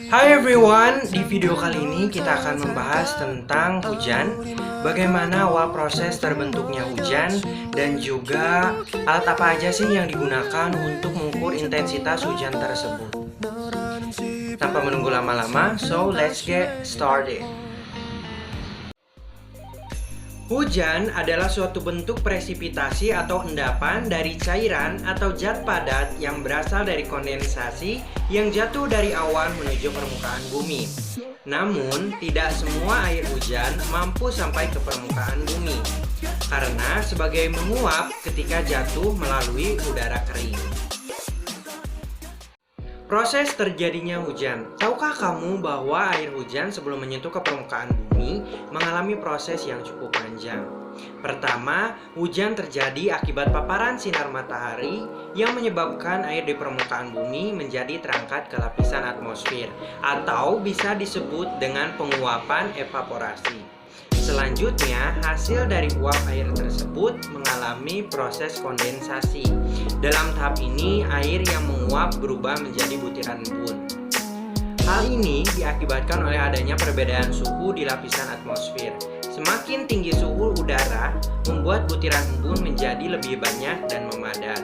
Hai everyone, di video kali ini kita akan membahas tentang hujan, bagaimana awal proses terbentuknya hujan, dan juga alat apa aja sih yang digunakan untuk mengukur intensitas hujan tersebut. Tanpa menunggu lama-lama, so let's get started. Hujan adalah suatu bentuk presipitasi atau endapan dari cairan atau zat padat yang berasal dari kondensasi yang jatuh dari awan menuju permukaan bumi. Namun, tidak semua air hujan mampu sampai ke permukaan bumi, karena sebagai menguap ketika jatuh melalui udara kering. Proses terjadinya hujan. Tahukah kamu bahwa air hujan sebelum menyentuh ke permukaan bumi mengalami proses yang cukup panjang? Pertama, hujan terjadi akibat paparan sinar matahari yang menyebabkan air di permukaan bumi menjadi terangkat ke lapisan atmosfer, atau bisa disebut dengan penguapan evaporasi. Selanjutnya, hasil dari uap air tersebut mengalami proses kondensasi. Dalam tahap ini, air yang menguap berubah menjadi butiran embun. Hal ini diakibatkan oleh adanya perbedaan suhu di lapisan atmosfer. Semakin tinggi suhu udara, membuat butiran embun menjadi lebih banyak dan memadat.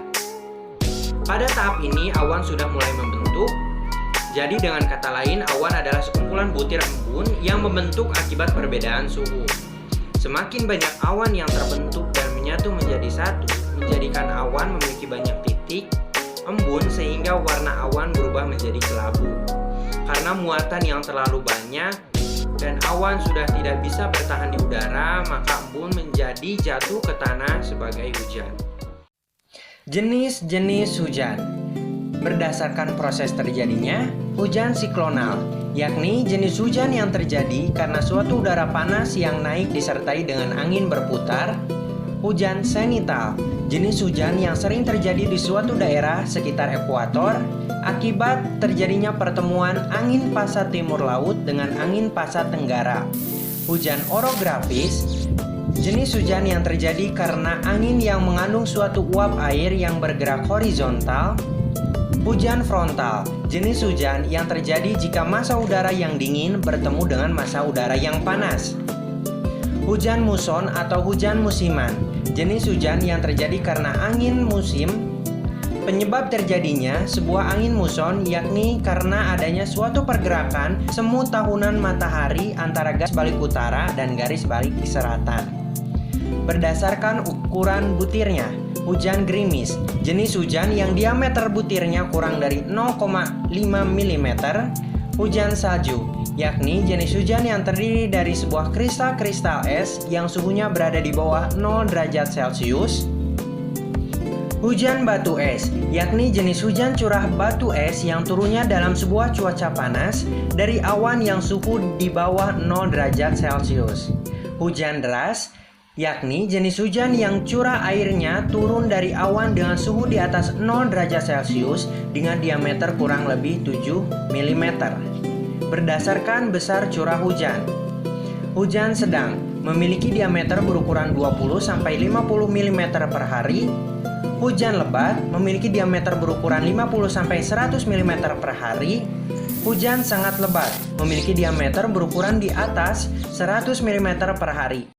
Pada tahap ini, awan sudah mulai membentuk. Jadi dengan kata lain, awan adalah sekumpulan butir embun yang membentuk akibat perbedaan suhu. Semakin banyak awan yang terbentuk dan menyatu menjadi satu, menjadikan awan memiliki banyak titik embun sehingga warna awan berubah menjadi kelabu. Karena muatan yang terlalu banyak dan awan sudah tidak bisa bertahan di udara, maka embun menjadi jatuh ke tanah sebagai hujan. Jenis-jenis hujan. Berdasarkan proses terjadinya, hujan siklonal, yakni jenis hujan yang terjadi karena suatu udara panas yang naik disertai dengan angin berputar. Hujan zenital, jenis hujan yang sering terjadi di suatu daerah sekitar ekuator akibat terjadinya pertemuan angin pasat timur laut dengan angin pasat tenggara. Hujan orografis, jenis hujan yang terjadi karena angin yang mengandung suatu uap air yang bergerak horizontal. Hujan frontal, jenis hujan yang terjadi jika massa udara yang dingin bertemu dengan massa udara yang panas. Hujan muson atau hujan musiman, jenis hujan yang terjadi karena angin musim. Penyebab terjadinya sebuah angin muson yakni karena adanya suatu pergerakan semu tahunan matahari antara garis balik utara dan garis balik selatan. Berdasarkan ukuran butirnya, hujan gerimis, jenis hujan yang diameter butirnya kurang dari 0,5 mm. Hujan salju, yakni jenis hujan yang terdiri dari sebuah kristal-kristal es yang suhunya berada di bawah 0 derajat Celcius. Hujan batu es, yakni jenis hujan curah batu es yang turunnya dalam sebuah cuaca panas dari awan yang suhu di bawah 0 derajat Celcius. Hujan deras, yakni jenis hujan yang curah airnya turun dari awan dengan suhu di atas 0 derajat Celcius dengan diameter kurang lebih 7 mm. Berdasarkan besar curah hujan. Hujan sedang memiliki diameter berukuran 20-50 mm per hari. Hujan lebat memiliki diameter berukuran 50-100 mm per hari. Hujan sangat lebat memiliki diameter berukuran di atas 100 mm per hari.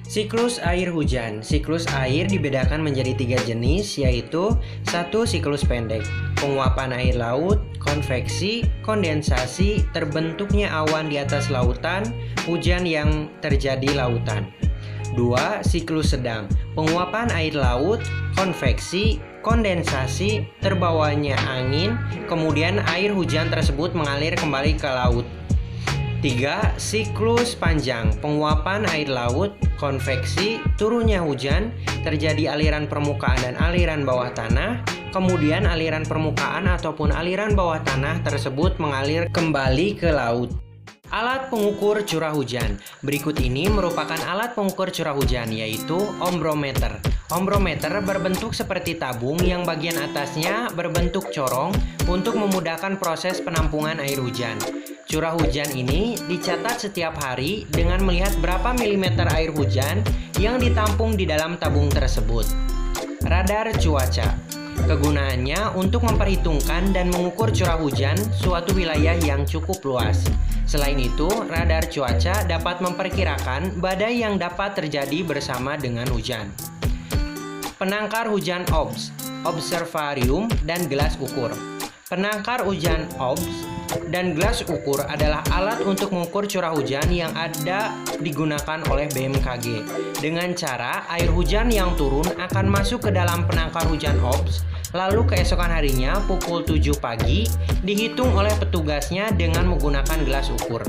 Siklus air hujan. Siklus air dibedakan menjadi 3 jenis, yaitu 1. Siklus pendek, penguapan air laut, konveksi, kondensasi, terbentuknya awan di atas lautan, hujan yang terjadi lautan. 2. Siklus sedang, penguapan air laut, konveksi, kondensasi, terbawanya angin, kemudian air hujan tersebut mengalir kembali ke laut. 3. Siklus panjang, penguapan air laut, konveksi, turunnya hujan, terjadi aliran permukaan dan aliran bawah tanah, kemudian aliran permukaan ataupun aliran bawah tanah tersebut mengalir kembali ke laut. Alat pengukur curah hujan. Berikut ini merupakan alat pengukur curah hujan, yaitu ombrometer. Ombrometer berbentuk seperti tabung yang bagian atasnya berbentuk corong untuk memudahkan proses penampungan air hujan. Curah hujan ini dicatat setiap hari dengan melihat berapa milimeter air hujan yang ditampung di dalam tabung tersebut. Radar cuaca. Kegunaannya untuk memperhitungkan dan mengukur curah hujan suatu wilayah yang cukup luas. Selain itu, radar cuaca dapat memperkirakan badai yang dapat terjadi bersama dengan hujan. Penangkar hujan OBS, observarium dan gelas ukur. Penangkar hujan OBS dan gelas ukur adalah alat untuk mengukur curah hujan yang ada digunakan oleh BMKG. Dengan cara air hujan yang turun akan masuk ke dalam penangkar hujan OBS, lalu keesokan harinya pukul 7 pagi dihitung oleh petugasnya dengan menggunakan gelas ukur.